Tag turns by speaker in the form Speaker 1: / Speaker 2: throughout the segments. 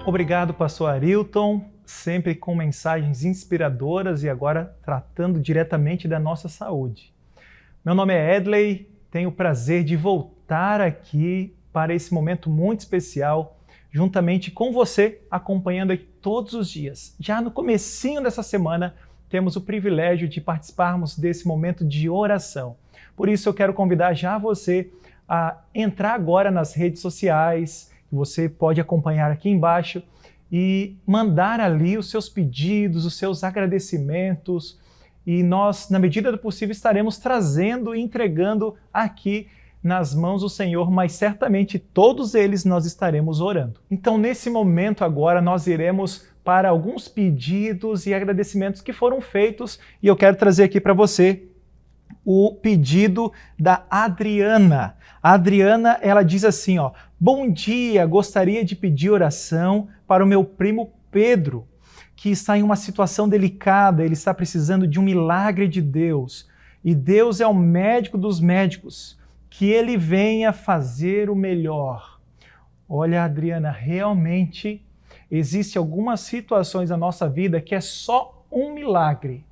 Speaker 1: Obrigado, pastor Arilton, sempre com mensagens inspiradoras e agora tratando diretamente da nossa saúde. Meu nome é Edley, tenho o prazer de voltar aqui para esse momento muito especial, juntamente com você, acompanhando aqui todos os dias. Já no comecinho dessa semana, temos o privilégio de participarmos desse momento de oração. Por isso eu quero convidar já você a entrar agora nas redes sociais, que você pode acompanhar aqui embaixo, e mandar ali os seus pedidos, os seus agradecimentos, e nós, na medida do possível, estaremos trazendo e entregando aqui nas mãos do Senhor, mas certamente todos eles nós estaremos orando. Então, nesse momento agora, nós iremos para alguns pedidos e agradecimentos que foram feitos, e eu quero trazer aqui para você o pedido da Adriana. A Adriana, ela diz assim, ó: bom dia, gostaria de pedir oração para o meu primo Pedro, que está em uma situação delicada, ele está precisando de um milagre de Deus, e Deus é o médico dos médicos, que ele venha fazer o melhor. Olha, Adriana, realmente existem algumas situações na nossa vida que é só um milagre.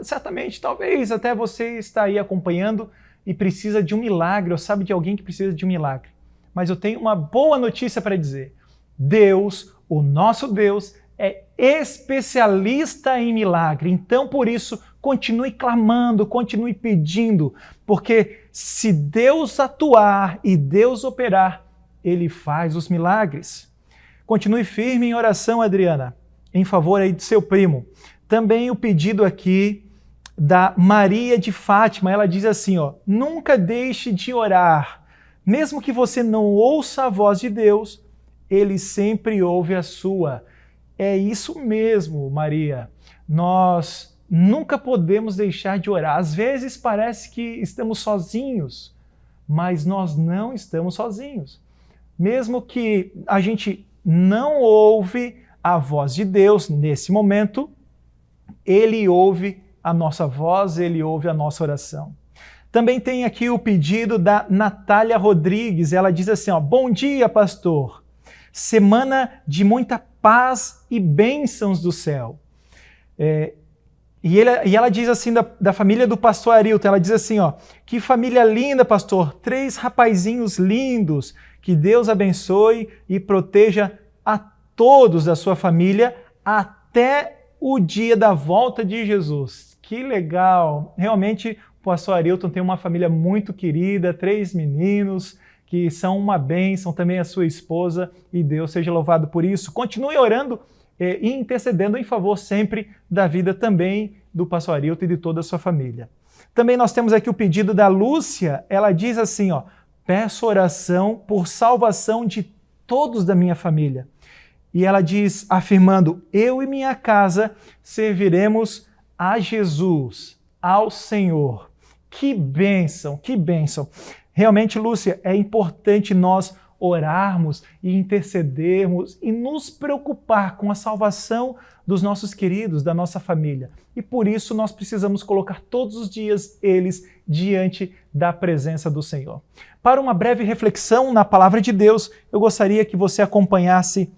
Speaker 1: Certamente, talvez até você está aí acompanhando e precisa de um milagre, ou sabe de alguém que precisa de um milagre. Mas eu tenho uma boa notícia para dizer. Deus, o nosso Deus, é especialista em milagre. Então, por isso, continue clamando, continue pedindo, porque se Deus atuar e Deus operar, Ele faz os milagres. Continue firme em oração, Adriana, em favor aí do seu primo. Também o pedido aqui da Maria de Fátima, ela diz assim, ó: nunca deixe de orar. Mesmo que você não ouça a voz de Deus, Ele sempre ouve a sua. É isso mesmo, Maria. Nós nunca podemos deixar de orar. Às vezes parece que estamos sozinhos, mas nós não estamos sozinhos. Mesmo que a gente não ouve a voz de Deus nesse momento, Ele ouve a nossa voz, Ele ouve a nossa oração. Também tem aqui o pedido da Natália Rodrigues. Ela diz assim, ó: bom dia, pastor. Semana de muita paz e bênçãos do céu. E ela diz assim da família do pastor Arilton, ela diz assim, ó: que família linda, pastor, 3 rapazinhos lindos, que Deus abençoe e proteja a todos da sua família até o dia da volta de Jesus. Que legal! Realmente o pastor Arilton tem uma família muito querida, 3 meninos, que são uma bênção, também a sua esposa, e Deus seja louvado por isso. Continue orando e intercedendo em favor sempre da vida também do pastor Arilton e de toda a sua família. Também nós temos aqui o pedido da Lúcia, ela diz assim, ó: peço oração por salvação de todos da minha família. E ela diz, afirmando, eu e minha casa serviremos a Jesus, ao Senhor. Que bênção, que bênção. Realmente, Lúcia, é importante nós orarmos e intercedermos e nos preocupar com a salvação dos nossos queridos, da nossa família. E por isso nós precisamos colocar todos os dias eles diante da presença do Senhor. Para uma breve reflexão na palavra de Deus, eu gostaria que você acompanhasse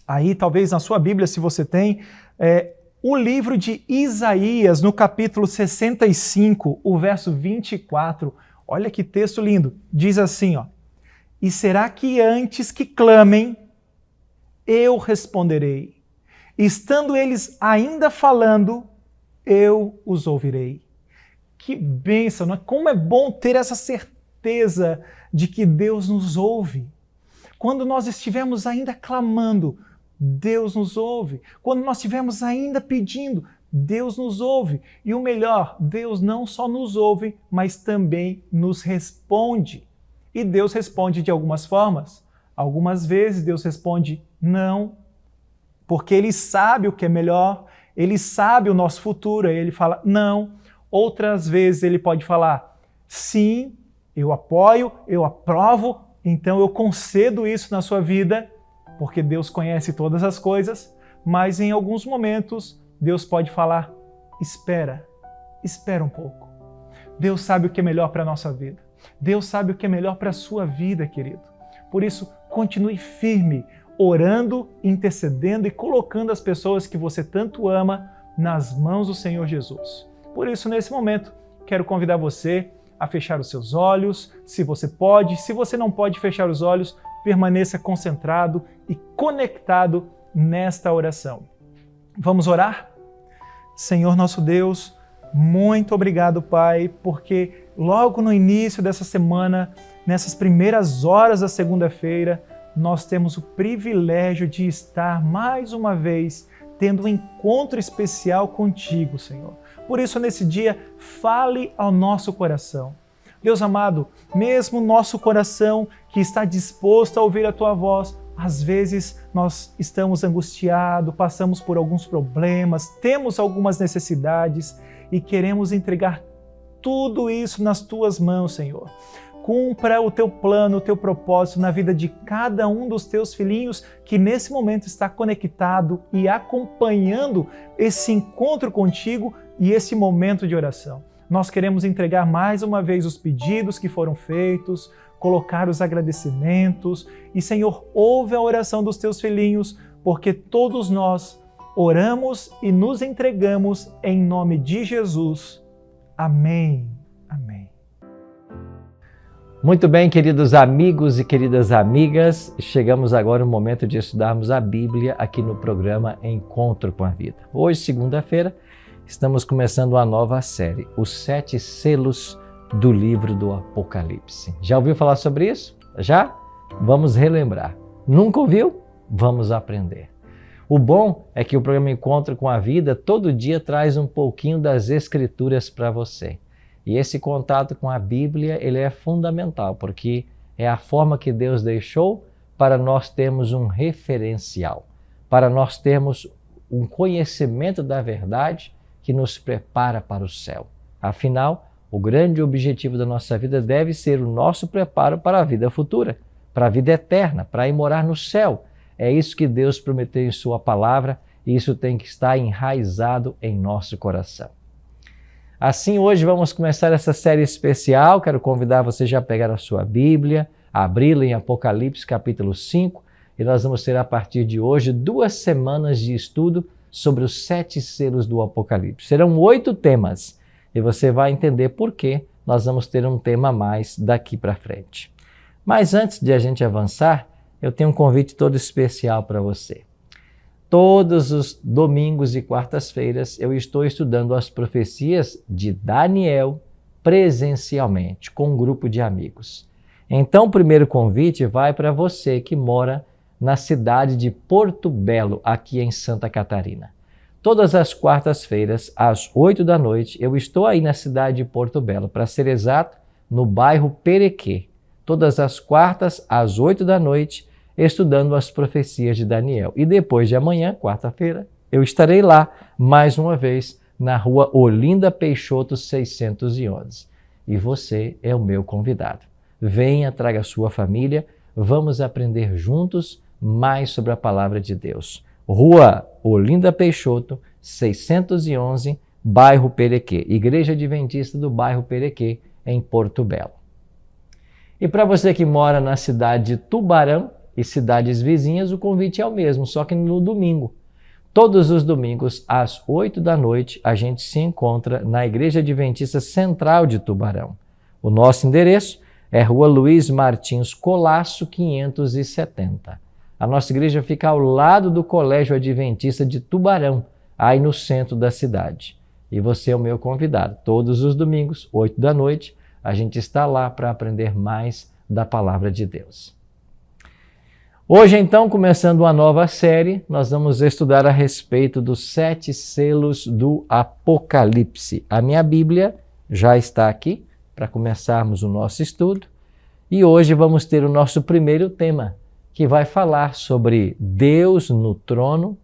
Speaker 1: aí, talvez na sua Bíblia, se você tem, o livro de Isaías, no capítulo 65, o verso 24. Olha que texto lindo. Diz assim, ó: e será que antes que clamem, eu responderei? Estando eles ainda falando, eu os ouvirei. Que bênção, não é? Como é bom ter essa certeza de que Deus nos ouve. Quando nós estivermos ainda clamando, Deus nos ouve. Quando nós estivermos ainda pedindo, Deus nos ouve. E o melhor, Deus não só nos ouve, mas também nos responde. E Deus responde de algumas formas. Algumas vezes Deus responde não, porque Ele sabe o que é melhor, Ele sabe o nosso futuro, aí Ele fala não. Outras vezes Ele pode falar sim, eu apoio, eu aprovo, então eu concedo isso na sua vida, porque Deus conhece todas as coisas, mas em alguns momentos Deus pode falar, espera um pouco. Deus sabe o que é melhor para a nossa vida. Deus sabe o que é melhor para a sua vida, querido. Por isso, continue firme, orando, intercedendo e colocando as pessoas que você tanto ama nas mãos do Senhor Jesus. Por isso, nesse momento, quero convidar você a fechar os seus olhos, se você pode. Se você não pode fechar os olhos, permaneça concentrado e conectado nesta oração. Vamos orar? Senhor nosso Deus, muito obrigado, Pai, porque logo no início dessa semana, nessas primeiras horas da segunda-feira, nós temos o privilégio de estar mais uma vez tendo um encontro especial contigo, Senhor. Por isso, nesse dia, fale ao nosso coração. Deus amado, mesmo nosso coração que está disposto a ouvir a Tua voz, às vezes nós estamos angustiados, passamos por alguns problemas, temos algumas necessidades e queremos entregar tudo isso nas Tuas mãos, Senhor. Cumpra o Teu plano, o Teu propósito na vida de cada um dos Teus filhinhos que nesse momento está conectado e acompanhando esse encontro contigo e esse momento de oração. Nós queremos entregar mais uma vez os pedidos que foram feitos, colocar os agradecimentos e, Senhor, ouve a oração dos Teus filhinhos, porque todos nós oramos e nos entregamos em nome de Jesus. Amém. Amém.
Speaker 2: Muito bem, queridos amigos e queridas amigas, chegamos agora no momento de estudarmos a Bíblia aqui no programa Encontro com a Vida. Hoje, segunda-feira, estamos começando uma nova série, Os 7 Selos do Livro do Apocalipse. Já ouviu falar sobre isso? Já? Vamos relembrar. Nunca ouviu? Vamos aprender. O bom é que o programa Encontro com a Vida todo dia traz um pouquinho das Escrituras para você. E esse contato com a Bíblia, ele é fundamental, porque é a forma que Deus deixou para nós termos um referencial, para nós termos um conhecimento da verdade que nos prepara para o céu. Afinal, o grande objetivo da nossa vida deve ser o nosso preparo para a vida futura, para a vida eterna, para ir morar no céu. É isso que Deus prometeu em Sua palavra e isso tem que estar enraizado em nosso coração. Assim, hoje vamos começar essa série especial. Quero convidar você já a pegar a sua Bíblia, abri-la em Apocalipse capítulo 5 e nós vamos ter a partir de hoje 2 semanas de estudo sobre os 7 selos do Apocalipse. Serão 8 temas e você vai entender por que nós vamos ter um tema a mais daqui para frente. Mas antes de a gente avançar, eu tenho um convite todo especial para você. Todos os domingos e quartas-feiras eu estou estudando as profecias de Daniel presencialmente, com um grupo de amigos. Então, o primeiro convite vai para você que mora na cidade de Porto Belo, aqui em Santa Catarina. Todas as quartas-feiras, às 8 da noite, eu estou aí na cidade de Porto Belo, para ser exato, no bairro Perequê. Todas as quartas, às 8 da noite, estudando as profecias de Daniel. E depois de amanhã, quarta-feira, eu estarei lá, mais uma vez, na rua Olinda Peixoto 611. E você é o meu convidado. Venha, traga a sua família, vamos aprender juntos mais sobre a palavra de Deus. Rua Olinda Peixoto 611, bairro Perequê. Igreja Adventista do bairro Perequê, em Porto Belo. E para você que mora na cidade de Tubarão, e cidades vizinhas, o convite é o mesmo, só que no domingo. Todos os domingos, às 8 da noite, a gente se encontra na Igreja Adventista Central de Tubarão. O nosso endereço é Rua Luiz Martins Colasso, 570. A nossa igreja fica ao lado do Colégio Adventista de Tubarão, aí no centro da cidade. E você é o meu convidado. Todos os domingos, 8 da noite, a gente está lá para aprender mais da Palavra de Deus. Hoje, então, começando uma nova série, nós vamos estudar a respeito dos 7 selos do Apocalipse. A minha Bíblia já está aqui para começarmos o nosso estudo. E hoje vamos ter o nosso primeiro tema, que vai falar sobre Deus no trono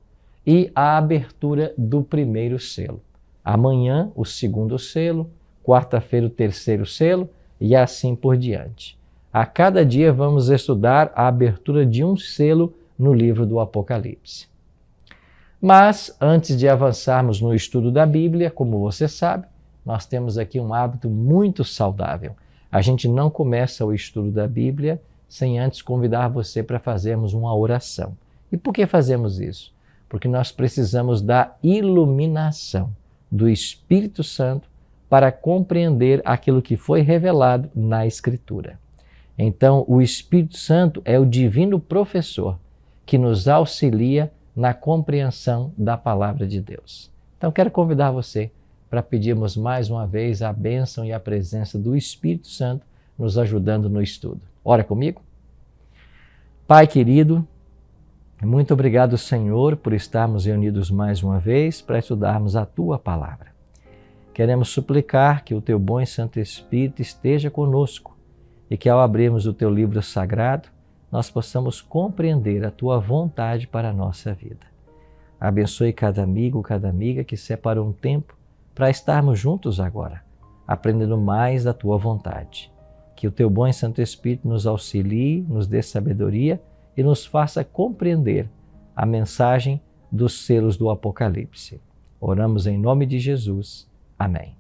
Speaker 2: e a abertura do primeiro selo. Amanhã, o segundo selo, quarta-feira, o terceiro selo e assim por diante. A cada dia vamos estudar a abertura de um selo no livro do Apocalipse. Mas, antes de avançarmos no estudo da Bíblia, como você sabe, nós temos aqui um hábito muito saudável. A gente não começa o estudo da Bíblia sem antes convidar você para fazermos uma oração. E por que fazemos isso? Porque nós precisamos da iluminação do Espírito Santo para compreender aquilo que foi revelado na Escritura. Então, o Espírito Santo é o divino professor que nos auxilia na compreensão da palavra de Deus. Então, quero convidar você para pedirmos mais uma vez a bênção e a presença do Espírito Santo nos ajudando no estudo. Ora comigo. Pai querido, muito obrigado, Senhor, por estarmos reunidos mais uma vez para estudarmos a Tua palavra. Queremos suplicar que o Teu bom e Santo Espírito esteja conosco e que ao abrirmos o Teu livro sagrado, nós possamos compreender a Tua vontade para a nossa vida. Abençoe cada amigo, cada amiga que separou um tempo para estarmos juntos agora, aprendendo mais da Tua vontade. Que o Teu bom e Santo Espírito nos auxilie, nos dê sabedoria e nos faça compreender a mensagem dos selos do Apocalipse. Oramos em nome de Jesus. Amém.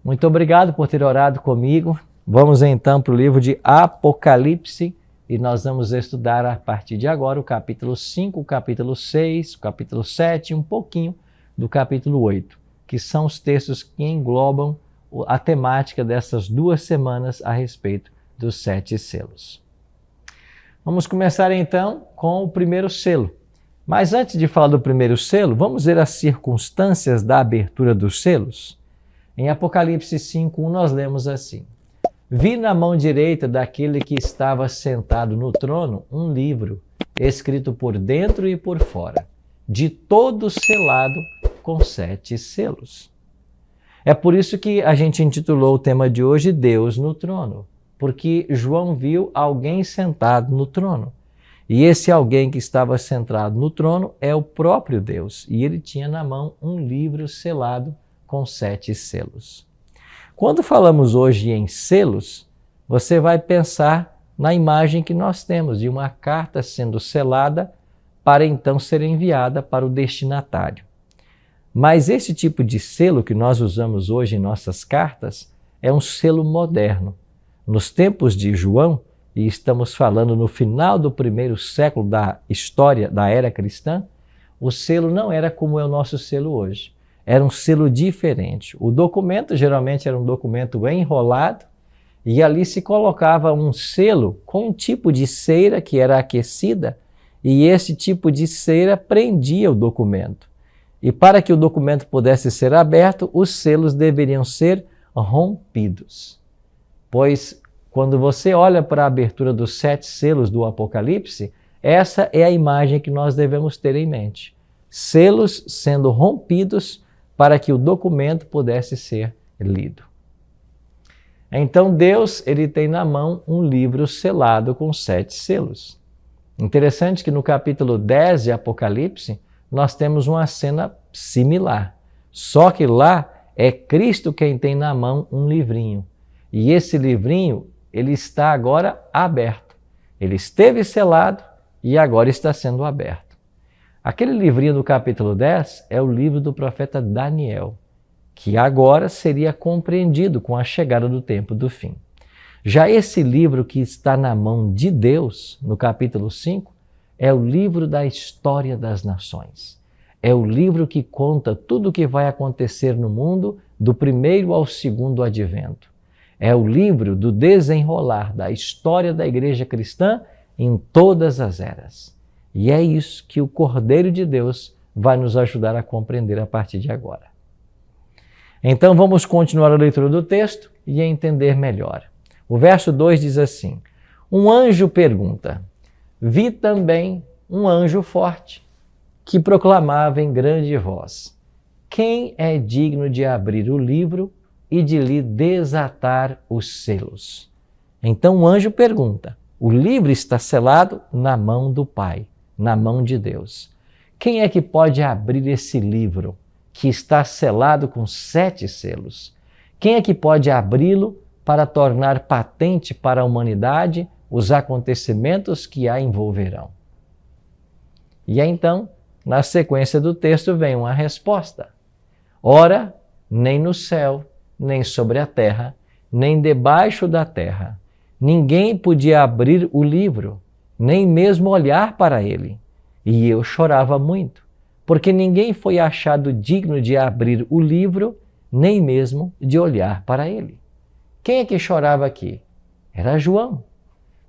Speaker 2: Muito obrigado por ter orado comigo. Vamos então para o livro de Apocalipse e nós vamos estudar a partir de agora o capítulo 5, o capítulo 6, o capítulo 7 e um pouquinho do capítulo 8, que são os textos que englobam a temática dessas 2 semanas a respeito dos 7 selos. Vamos começar então com o primeiro selo. Mas antes de falar do primeiro selo, vamos ver as circunstâncias da abertura dos selos? Em Apocalipse 5:1 nós lemos assim: Vi na mão direita daquele que estava sentado no trono um livro, escrito por dentro e por fora, de todo selado com 7 selos. É por isso que a gente intitulou o tema de hoje Deus no trono, porque João viu alguém sentado no trono. E esse alguém que estava sentado no trono é o próprio Deus, e ele tinha na mão um livro selado com 7 selos. Quando falamos hoje em selos, você vai pensar na imagem que nós temos de uma carta sendo selada para então ser enviada para o destinatário. Mas esse tipo de selo que nós usamos hoje em nossas cartas é um selo moderno. Nos tempos de João, e estamos falando no final do primeiro século da história da era cristã, o selo não era como é o nosso selo hoje. Era um selo diferente. O documento geralmente era um documento enrolado e ali se colocava um selo com um tipo de cera que era aquecida e esse tipo de cera prendia o documento. E para que o documento pudesse ser aberto, os selos deveriam ser rompidos. Pois quando você olha para a abertura dos 7 selos do Apocalipse, essa é a imagem que nós devemos ter em mente. Selos sendo rompidos para que o documento pudesse ser lido. Então Deus, ele tem na mão um livro selado com 7 selos. Interessante que no capítulo 10 de Apocalipse, nós temos uma cena similar. Só que lá é Cristo quem tem na mão um livrinho. E esse livrinho, ele está agora aberto. Ele esteve selado e agora está sendo aberto. Aquele livrinho do capítulo 10 é o livro do profeta Daniel, que agora seria compreendido com a chegada do tempo do fim. Já esse livro que está na mão de Deus, no capítulo 5, é o livro da história das nações. É o livro que conta tudo o que vai acontecer no mundo do primeiro ao segundo advento. É o livro do desenrolar da história da igreja cristã em todas as eras. E é isso que o Cordeiro de Deus vai nos ajudar a compreender a partir de agora. Então vamos continuar a leitura do texto e entender melhor. O verso 2 diz assim: Um anjo pergunta: Vi também um anjo forte que proclamava em grande voz: Quem é digno de abrir o livro e de lhe desatar os selos? Então o anjo pergunta: o livro está selado na mão do Pai, na mão de Deus. Quem é que pode abrir esse livro que está selado com 7 selos? Quem é que pode abri-lo para tornar patente para a humanidade os acontecimentos que a envolverão? E aí, então, na sequência do texto vem uma resposta. Ora, nem no céu, nem sobre a terra, nem debaixo da terra, Ninguém podia abrir o livro, nem mesmo olhar para ele. E eu chorava muito, porque ninguém foi achado digno de abrir o livro, nem mesmo de olhar para ele. Quem é que chorava aqui? Era João.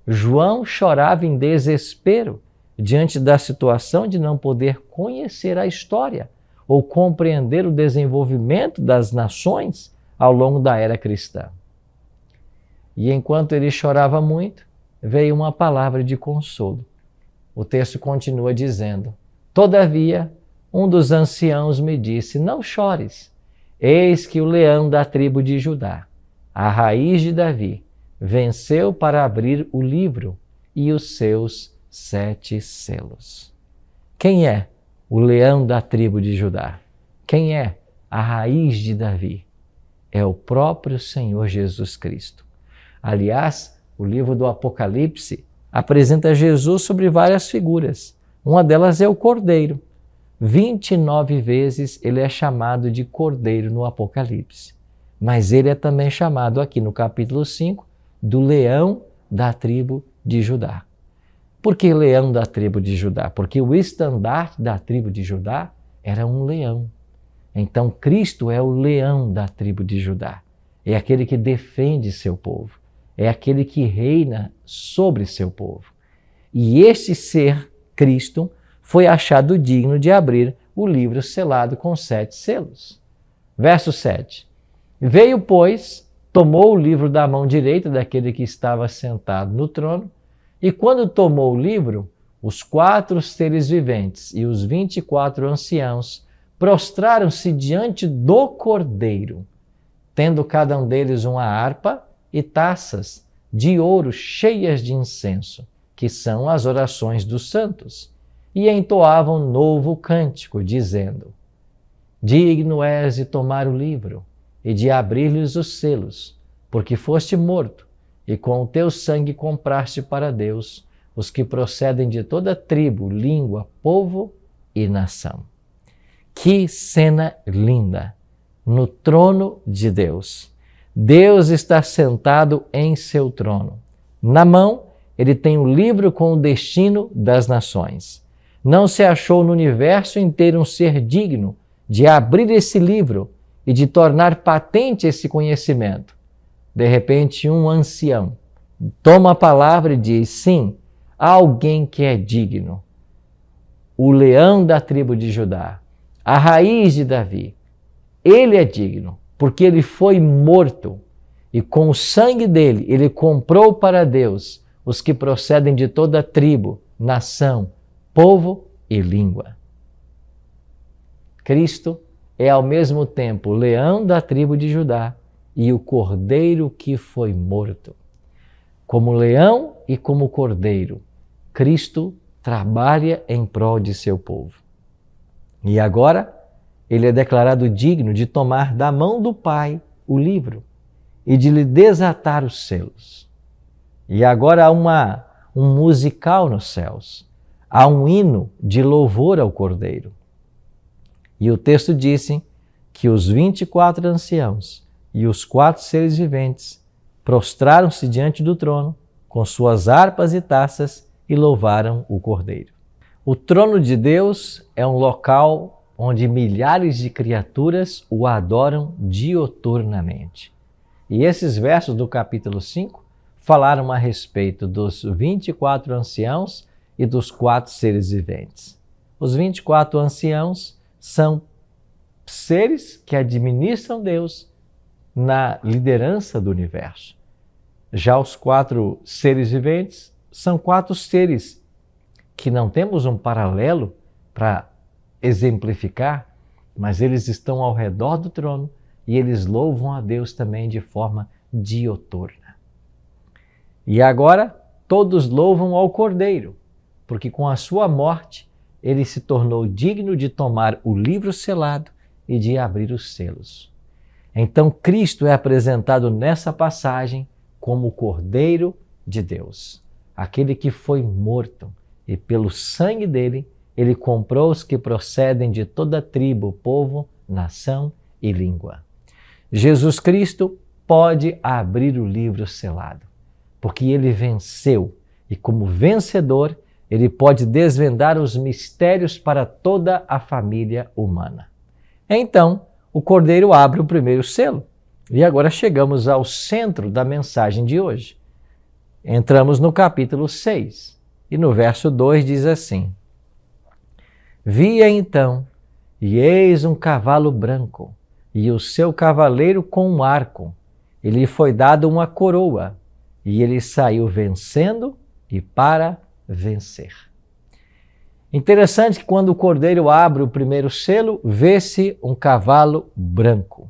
Speaker 2: João chorava em desespero diante da situação de não poder conhecer a história ou compreender o desenvolvimento das nações ao longo da era cristã. E enquanto ele chorava muito, veio uma palavra de consolo. O texto continua dizendo: todavia, um dos anciãos me disse: não chores, eis que o leão da tribo de Judá, a raiz de Davi, venceu para abrir o livro e os seus 7 selos. Quem é o leão da tribo de Judá? Quem é a raiz de Davi? É o próprio Senhor Jesus Cristo. Aliás, o livro do Apocalipse apresenta Jesus sobre várias figuras. Uma delas é o Cordeiro. 29 vezes ele é chamado de Cordeiro no Apocalipse. Mas ele é também chamado aqui no capítulo 5 do leão da tribo de Judá. Por que leão da tribo de Judá? Porque o estandarte da tribo de Judá era um leão. Então Cristo é o leão da tribo de Judá. É aquele que defende seu povo. É aquele que reina sobre seu povo. E este ser, Cristo, foi achado digno de abrir o livro selado com 7 selos. Verso 7. Veio, pois, tomou o livro da mão direita daquele que estava sentado no trono, e quando tomou o livro, os 4 seres viventes e os 24 anciãos prostraram-se diante do Cordeiro, tendo cada um deles uma harpa e taças de ouro cheias de incenso, que são as orações dos santos, e entoavam novo cântico, dizendo: digno és de tomar o livro e de abrir-lhes os selos, porque foste morto, e com o teu sangue compraste para Deus os que procedem de toda tribo, língua, povo e nação. Que cena linda! No trono de Deus. Deus está sentado em seu trono. Na mão, ele tem o livro com o destino das nações. Não se achou no universo inteiro um ser digno de abrir esse livro e de tornar patente esse conhecimento. De repente, um ancião toma a palavra e diz: sim, há alguém que é digno. O leão da tribo de Judá, a raiz de Davi, ele é digno, porque ele foi morto e com o sangue dele ele comprou para Deus os que procedem de toda tribo, nação, povo e língua. Cristo é ao mesmo tempo o leão da tribo de Judá e o cordeiro que foi morto. Como leão e como cordeiro, Cristo trabalha em prol de seu povo. E agora, ele é declarado digno de tomar da mão do Pai o livro e de lhe desatar os selos. E agora há um musical nos céus. Há um hino de louvor ao Cordeiro. E o texto disse que os 24 anciãos e os 4 seres viventes prostraram-se diante do trono com suas harpas e taças e louvaram o Cordeiro. O trono de Deus é um local onde milhares de criaturas o adoram dioturnamente. E esses versos do capítulo 5 falaram a respeito dos 24 anciãos e dos 4 seres viventes. Os 24 anciãos são seres que administram Deus na liderança do universo. Já os 4 seres viventes são 4 seres que não temos um paralelo para exemplificar, mas eles estão ao redor do trono e eles louvam a Deus também de forma dioturna. E agora todos louvam ao Cordeiro, porque com a sua morte ele se tornou digno de tomar o livro selado e de abrir os selos. Então Cristo é apresentado nessa passagem como o Cordeiro de Deus, aquele que foi morto e pelo sangue dele ele comprou os que procedem de toda tribo, povo, nação e língua. Jesus Cristo pode abrir o livro selado. porque ele venceu e, como vencedor, ele pode desvendar os mistérios para toda a família humana. Então, o Cordeiro abre o primeiro selo. E agora chegamos ao centro da mensagem de hoje. Entramos no capítulo 6 e no verso 2 diz assim: Vi então, e eis um cavalo branco, e o seu cavaleiro com um arco. E lhe foi dado uma coroa, e ele saiu vencendo e para vencer. Interessante que quando o Cordeiro abre o primeiro selo, vê-se um cavalo branco.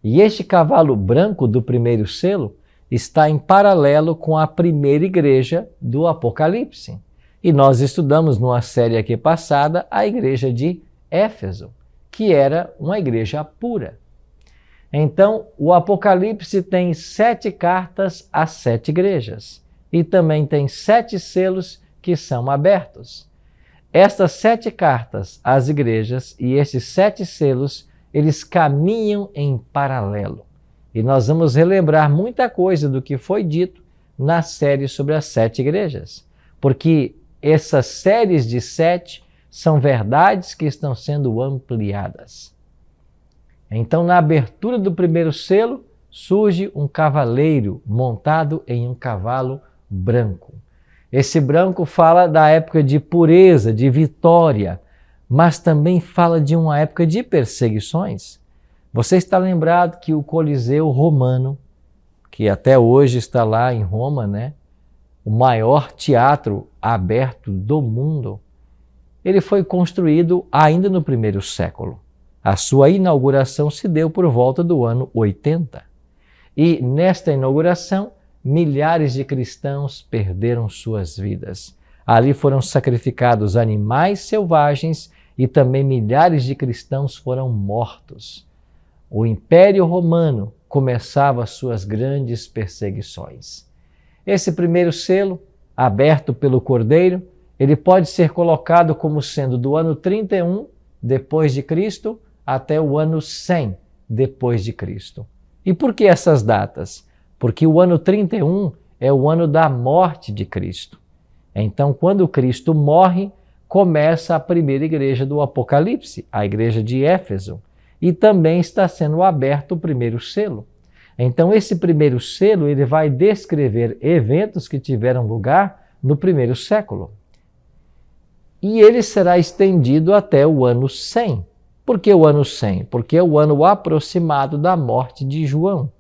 Speaker 2: E este cavalo branco do primeiro selo está em paralelo com a primeira igreja do Apocalipse. E nós estudamos numa série aqui passada a igreja de Éfeso, que era uma igreja pura. Então, o Apocalipse tem 7 cartas às 7 igrejas e também tem 7 selos que são abertos. Estas 7 cartas às igrejas e esses 7 selos, eles caminham em paralelo. E nós vamos relembrar muita coisa do que foi dito na série sobre as 7 igrejas, porque essas séries de 7 são verdades que estão sendo ampliadas. Então, na abertura do primeiro selo, surge um cavaleiro montado em um cavalo branco. Esse branco fala da época de pureza, de vitória, mas também fala de uma época de perseguições. Você está lembrado que o Coliseu Romano, que até hoje está lá em Roma, né? O maior teatro aberto do mundo, ele foi construído ainda no primeiro século. A sua inauguração se deu por volta do ano 80. E nesta inauguração, milhares de cristãos perderam suas vidas. Ali foram sacrificados animais selvagens e também milhares de cristãos foram mortos. O Império Romano começava suas grandes perseguições. Esse primeiro selo, aberto pelo Cordeiro, ele pode ser colocado como sendo do ano 31 depois de Cristo até o ano 100 depois de Cristo. E por que essas datas? Porque o ano 31 é o ano da morte de Cristo. Então, quando Cristo morre, começa a primeira igreja do Apocalipse, a igreja de Éfeso, e também está sendo aberto o primeiro selo. Então, esse primeiro selo ele vai descrever eventos que tiveram lugar no primeiro século. E ele será estendido até o ano 100. Por que o ano 100? Porque é o ano aproximado da morte de João,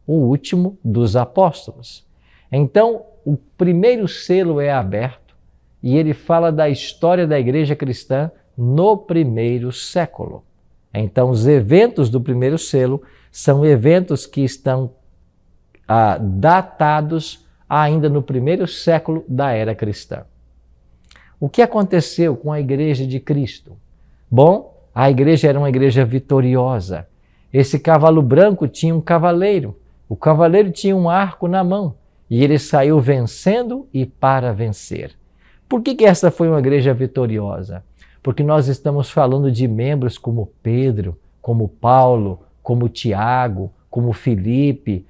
Speaker 2: o último dos apóstolos. Então, o primeiro selo é aberto e ele fala da história da igreja cristã no primeiro século. Então, os eventos do primeiro selo são eventos que estão datados ainda no primeiro século da era cristã. O que aconteceu com a igreja de Cristo? Bom, a igreja era uma igreja vitoriosa. Esse cavalo branco tinha um cavaleiro. O cavaleiro tinha um arco na mão e ele saiu vencendo e para vencer. Por que essa foi uma igreja vitoriosa? Porque nós estamos falando de membros como Pedro, como Paulo, como Tiago, como Filipe.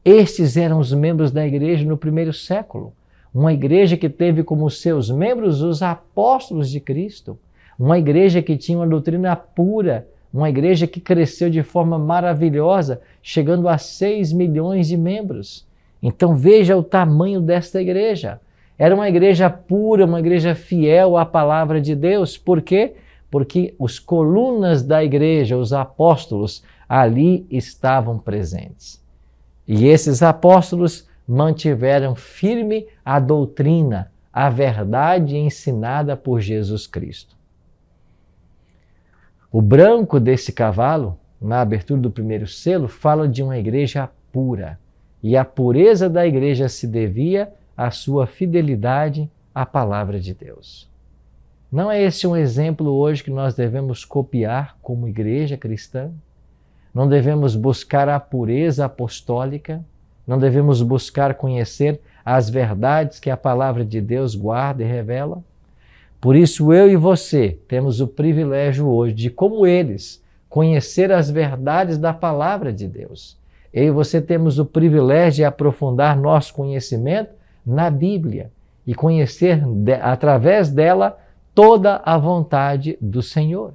Speaker 2: Estes eram os membros da igreja no primeiro século. Uma igreja que teve como seus membros os apóstolos de Cristo. Uma igreja que tinha uma doutrina pura. Uma igreja que cresceu de forma maravilhosa, chegando a 6 milhões de membros. Então veja o tamanho desta igreja. Era uma igreja pura, uma igreja fiel à palavra de Deus. Por quê? Porque os colunas da igreja, os apóstolos, ali estavam presentes. E esses apóstolos mantiveram firme a doutrina, a verdade ensinada por Jesus Cristo. O branco desse cavalo, na abertura do primeiro selo, fala de uma igreja pura. E a pureza da igreja se devia à sua fidelidade à palavra de Deus. Não é esse um exemplo hoje que nós devemos copiar como igreja cristã? Não devemos buscar a pureza apostólica? Não devemos buscar conhecer as verdades que a palavra de Deus guarda e revela? Por isso, eu e você temos o privilégio hoje de, como eles, conhecer as verdades da palavra de Deus. eu e você temos o privilégio de aprofundar nosso conhecimento na Bíblia e conhecer através dela toda a vontade do Senhor.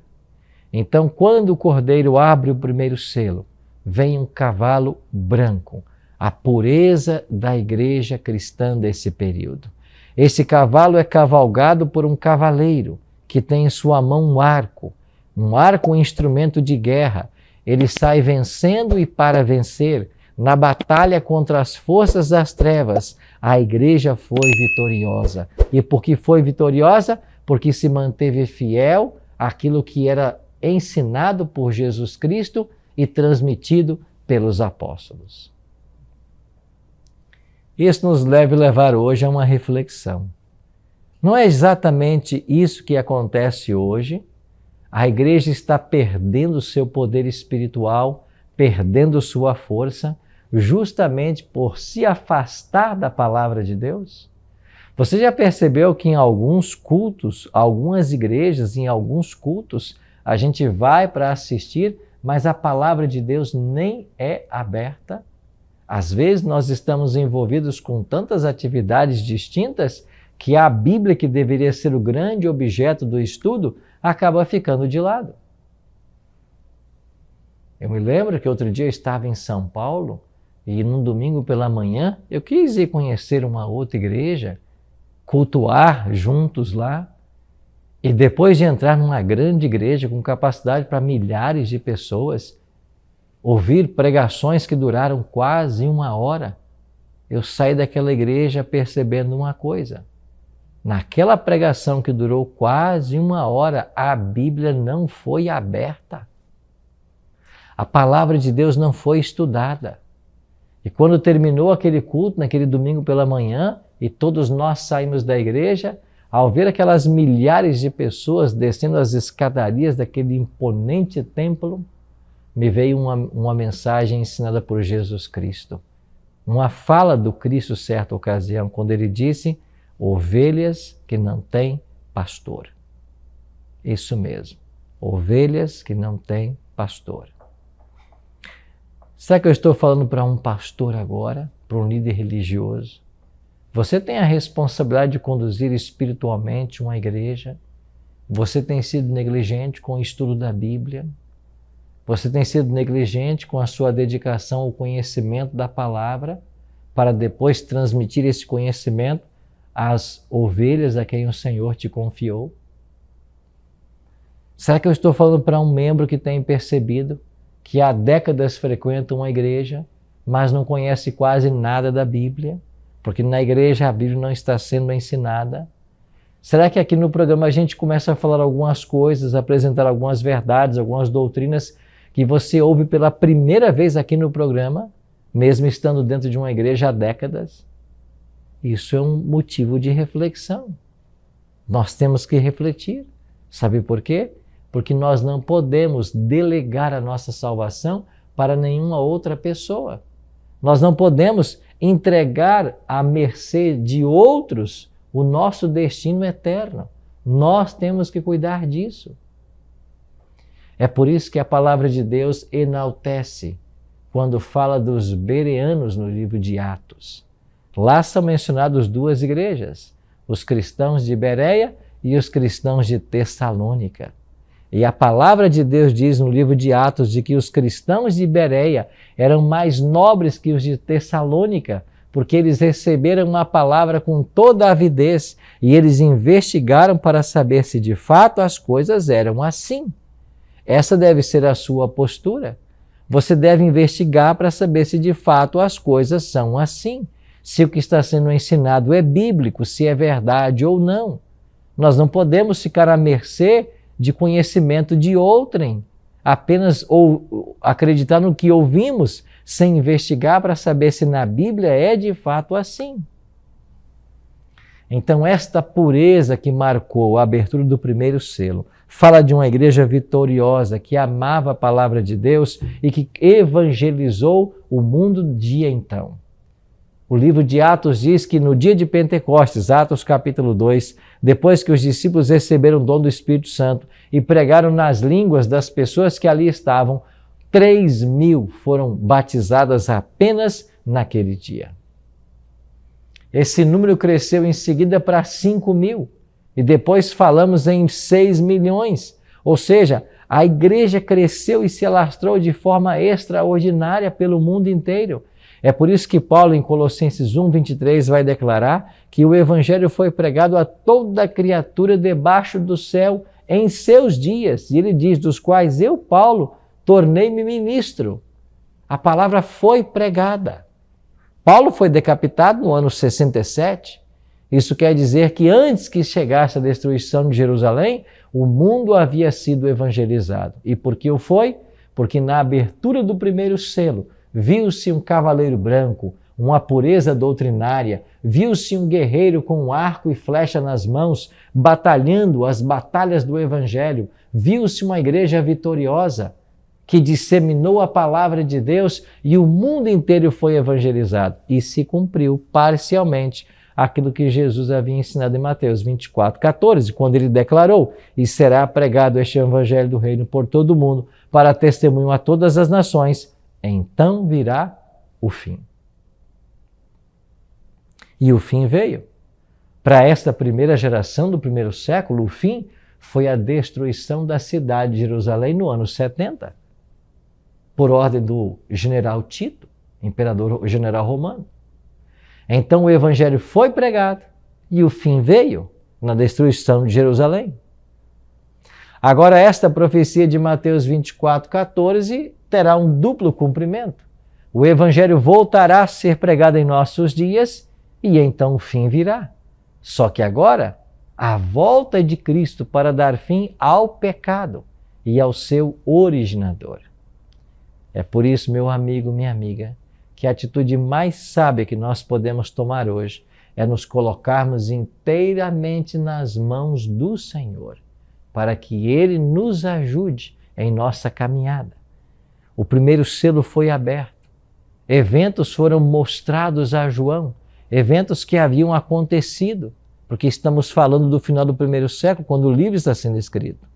Speaker 2: Então, quando o Cordeiro abre o primeiro selo, vem um cavalo branco, a pureza da igreja cristã desse período. Esse cavalo é cavalgado por um cavaleiro que tem em sua mão um arco, um instrumento de guerra. Ele sai vencendo e para vencer. Na batalha contra as forças das trevas, a igreja foi vitoriosa. E por que foi vitoriosa? Porque se manteve fiel àquilo que era ensinado por Jesus Cristo e transmitido pelos apóstolos. Isso nos deve levar hoje a uma reflexão. Não é exatamente isso que acontece hoje? A igreja está perdendo seu poder espiritual, perdendo sua força, justamente por se afastar da palavra de Deus? Você já percebeu que em alguns cultos, algumas igrejas, em alguns cultos, a gente vai para assistir, mas a palavra de Deus nem é aberta? Às vezes nós estamos envolvidos com tantas atividades distintas que a Bíblia, que deveria ser o grande objeto do estudo, acaba ficando de lado. Eu me lembro que outro dia eu estava em São Paulo e num domingo pela manhã eu quis ir conhecer uma outra igreja, cultuar juntos lá. E depois de entrar numa grande igreja com capacidade para milhares de pessoas, ouvir pregações que duraram quase 1 hora, eu saí daquela igreja percebendo uma coisa. Naquela pregação que durou quase 1 hora, a Bíblia não foi aberta. A palavra de Deus não foi estudada. E quando terminou aquele culto, naquele domingo pela manhã, e todos nós saímos da igreja, ao ver aquelas milhares de pessoas descendo as escadarias daquele imponente templo, me veio uma mensagem ensinada por Jesus Cristo. Uma fala do Cristo certa ocasião, quando ele disse: ovelhas que não têm pastor. Isso mesmo, ovelhas que não têm pastor. Será que eu estou falando para um pastor agora, para um líder religioso? Você tem a responsabilidade de conduzir espiritualmente uma igreja? Você tem sido negligente com o estudo da Bíblia? Você tem sido negligente com a sua dedicação ao conhecimento da palavra para depois transmitir esse conhecimento às ovelhas a quem o Senhor te confiou? Será que eu estou falando para um membro que tem percebido que há décadas frequenta uma igreja, mas não conhece quase nada da Bíblia? Porque na igreja a Bíblia não está sendo ensinada? Será que aqui no programa a gente começa a falar algumas coisas, apresentar algumas verdades, algumas doutrinas que você ouve pela primeira vez aqui no programa, mesmo estando dentro de uma igreja há décadas? Isso é um motivo de reflexão. Nós temos que refletir. Sabe por quê? Porque nós não podemos delegar a nossa salvação para nenhuma outra pessoa. Nós não podemos entregar à mercê de outros o nosso destino eterno. Nós temos que cuidar disso. É por isso que a palavra de Deus enaltece quando fala dos bereanos no livro de Atos. Lá são mencionadas 2 igrejas, os cristãos de Bereia e os cristãos de Tessalônica. E a palavra de Deus diz no livro de Atos de que os cristãos de Bereia eram mais nobres que os de Tessalônica, porque eles receberam uma palavra com toda a avidez e eles investigaram para saber se de fato as coisas eram assim. Essa deve ser a sua postura. Você deve investigar para saber se de fato as coisas são assim, se o que está sendo ensinado é bíblico, se é verdade ou não. Nós não podemos ficar à mercê de conhecimento de outrem, apenas ou acreditar no que ouvimos, sem investigar para saber se na Bíblia é de fato assim. Então, esta pureza que marcou a abertura do primeiro selo fala de uma igreja vitoriosa que amava a palavra de Deus e que evangelizou o mundo de então. O livro de Atos diz que no dia de Pentecostes, Atos capítulo 2, depois que os discípulos receberam o dom do Espírito Santo e pregaram nas línguas das pessoas que ali estavam, 3.000 foram batizadas apenas naquele dia. Esse número cresceu em seguida para 5.000 e depois falamos em 6 milhões. Ou seja, a igreja cresceu e se alastrou de forma extraordinária pelo mundo inteiro. É por isso que Paulo, em Colossenses 1:23, vai declarar que o evangelho foi pregado a toda criatura debaixo do céu em seus dias. E ele diz, dos quais eu, Paulo, tornei-me ministro. A palavra foi pregada. Paulo foi decapitado no ano 67. Isso quer dizer que antes que chegasse a destruição de Jerusalém, o mundo havia sido evangelizado. E por que o foi? Porque na abertura do primeiro selo, viu-se um cavaleiro branco, uma pureza doutrinária, viu-se um guerreiro com um arco e flecha nas mãos, batalhando as batalhas do evangelho, viu-se uma igreja vitoriosa, que disseminou a palavra de Deus e o mundo inteiro foi evangelizado. E se cumpriu parcialmente aquilo que Jesus havia ensinado em Mateus 24:14, quando ele declarou: e será pregado este evangelho do reino por todo o mundo, para testemunho a todas as nações, então virá o fim. E o fim veio. Para esta primeira geração do primeiro século, o fim foi a destruição da cidade de Jerusalém no ano 70, por ordem do general Tito, imperador general romano. Então o evangelho foi pregado e o fim veio na destruição de Jerusalém. Agora esta profecia de Mateus 24:14 terá um duplo cumprimento. O evangelho voltará a ser pregado em nossos dias e então o fim virá. Só que agora a volta de Cristo para dar fim ao pecado e ao seu originador. É por isso, meu amigo, minha amiga, que a atitude mais sábia que nós podemos tomar hoje é nos colocarmos inteiramente nas mãos do Senhor, para que Ele nos ajude em nossa caminhada. O primeiro selo foi aberto. Eventos foram mostrados a João, eventos que haviam acontecido, porque estamos falando do final do primeiro século, quando o livro está sendo escrito.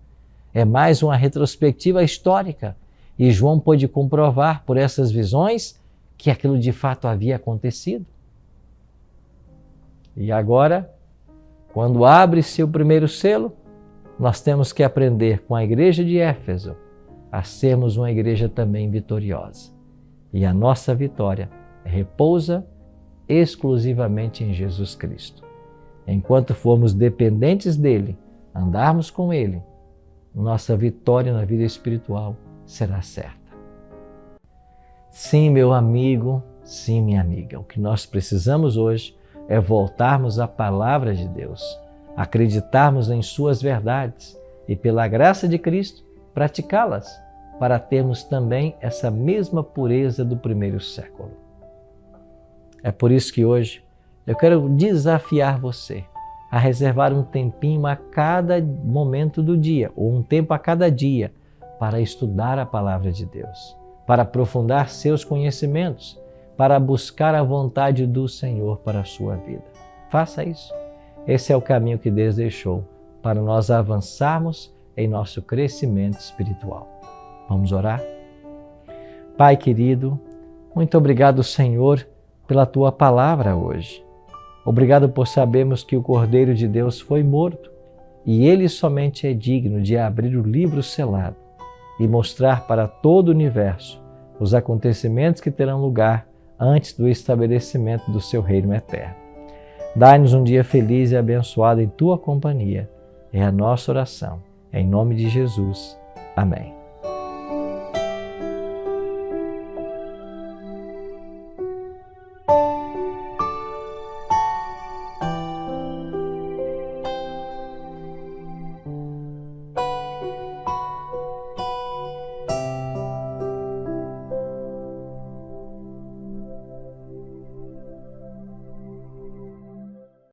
Speaker 2: É mais uma retrospectiva histórica. E João pôde comprovar por essas visões que aquilo de fato havia acontecido. E agora, quando abre-se o primeiro selo, nós temos que aprender com a igreja de Éfeso a sermos uma igreja também vitoriosa. E a nossa vitória repousa exclusivamente em Jesus Cristo. Enquanto formos dependentes dele, andarmos com ele, nossa vitória na vida espiritual será certa. Sim, meu amigo, sim, minha amiga, o que nós precisamos hoje é voltarmos à palavra de Deus, acreditarmos em suas verdades e, pela graça de Cristo, praticá-las, para termos também essa mesma pureza do primeiro século. É por isso que hoje eu quero desafiar você a reservar um tempinho a cada momento do dia, ou um tempo a cada dia, para estudar a palavra de Deus, para aprofundar seus conhecimentos, para buscar a vontade do Senhor para a sua vida. Faça isso. Esse é o caminho que Deus deixou para nós avançarmos em nosso crescimento espiritual. Vamos orar? Pai querido, muito obrigado, Senhor, pela Tua palavra hoje. Obrigado por sabermos que o Cordeiro de Deus foi morto e Ele somente é digno de abrir o livro selado e mostrar para todo o universo os acontecimentos que terão lugar antes do estabelecimento do Seu reino eterno. Dai-nos um dia feliz e abençoado em Tua companhia. É a nossa oração. Em nome de Jesus. Amém.